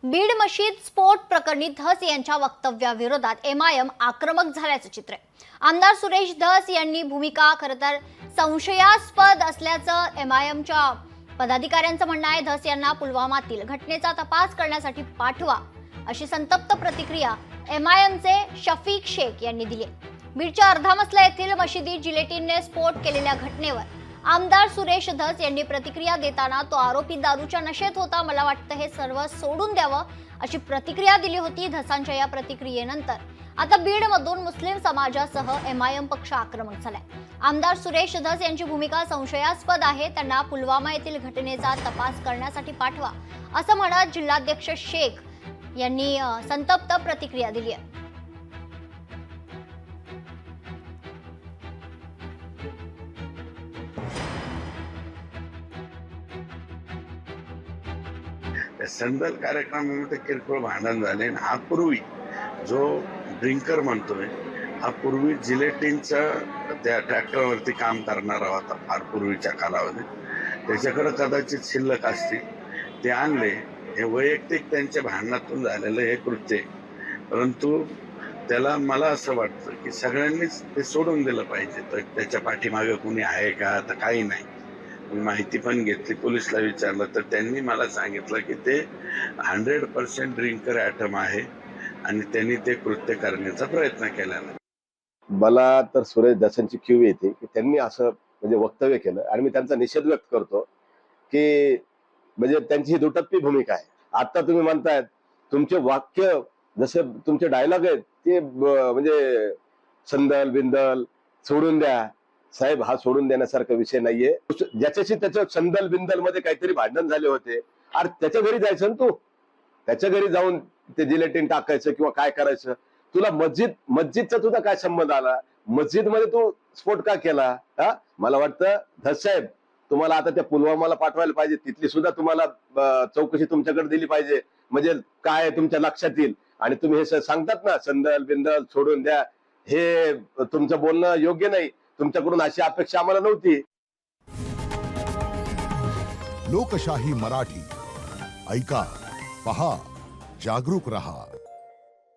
बीड मशीद स्फोट प्रकरणी धस यांच्या वक्तव्याविरोधात एमआयएम आक्रमक झाल्याचं चित्र आहे। आमदार सुरेश धस यांनी भूमिका खरंतर संशयास्पद असल्याचं एमआयएमच्या पदाधिकाऱ्यांचं म्हणणं आहे। धस यांना पुलवामातील घटनेचा तपास करण्यासाठी पाठवा अशी संतप्त प्रतिक्रिया एमआयएमचे शफीक शेख यांनी दिली। बीडच्या अर्धामसला येथील मशिदीत जिलेटिनने स्फोट केलेल्या घटनेवर आमदार सुरेश धस यांनी प्रतिक्रिया देताना तो आरोपी दारूच्या नशेत होता, मला वाटतं हे सर्व सोडून द्यावं अशी प्रतिक्रिया दिली होती। धसांच्या या प्रतिक्रियेनंतर आता बीडमधून मुस्लिम समाजासह एमआयएम पक्ष आक्रमक झालाय। आमदार सुरेश धस यांची भूमिका संशयास्पद आहे, त्यांना पुलवामा येथील घटनेचा तपास करण्यासाठी पाठवा असं म्हणत जिल्हाध्यक्ष शेख यांनी संतप्त प्रतिक्रिया दिली आहे। संदल कार्यक्रमामध्ये किरकोळ भांडण झाले आणि हा पूर्वी जो ड्रिंकर म्हणतोय हा पूर्वी जिलेटिनच्या त्या ट्रॅक्टरवरती काम करणारा होता फार पूर्वीच्या कालावधीत। त्याच्याकडे कदाचित शिल्लक असतील ते आणले। हे वैयक्तिक त्यांच्या भांडणातून झालेलं हे कृत्य, परंतु त्याला मला असं वाटतं की सगळ्यांनीच ते सोडून दिलं पाहिजे। तर त्याच्या पाठीमागे कुणी आहे का, तर काही नाही। मी माहिती पण घेतली, पोलिसला विचारलं तर त्यांनी मला सांगितलं की ते 100% ड्रिंकर ॲटम आहे आणि त्यांनी ते कृत्य करण्याचा प्रयत्न केलेला। मला तर सुरेश धसांची कीव येते की त्यांनी असं म्हणजे वक्तव्य केलं आणि मी त्यांचा निषेध व्यक्त करतो की म्हणजे त्यांची ही दुटप्पी भूमिका आहे। आता तुम्ही म्हणतायत तुमचे वाक्य जसे तुमचे डायलॉग आहेत ते म्हणजे संदल बिंदल सोडून द्या साहेब, हा सोडून देण्यासारखा विषय नाहीये। ज्याच्याशी त्याच्या संदल बिंदल मध्ये काहीतरी भांडण झाले होते, अरे त्याच्या घरी जायचं ना, तू त्याच्या घरी जाऊन ते जिलेटिन टाकायचं किंवा काय करायचं। तुला मस्जिदचा तुझा काय संबंध आला? मस्जिद मध्ये तू स्फोट का केला? हा, मला वाटतं धस साहेब तुम्हाला आता त्या पुलवामाला पाठवायला पाहिजे, तिथली सुद्धा तुम्हाला चौकशी तुमच्याकडे दिली पाहिजे, म्हणजे काय तुमच्या लक्षात येईल। आणि तुम्ही हे सांगतात ना संदल बिंदल सोडून द्या, हे तुमचं बोलणं योग्य नाही। तुमच्याकडून अशी अपेक्षा आम्हाला नव्हती। लोकशाही मराठी ऐका, पहा, जागरूक रहा।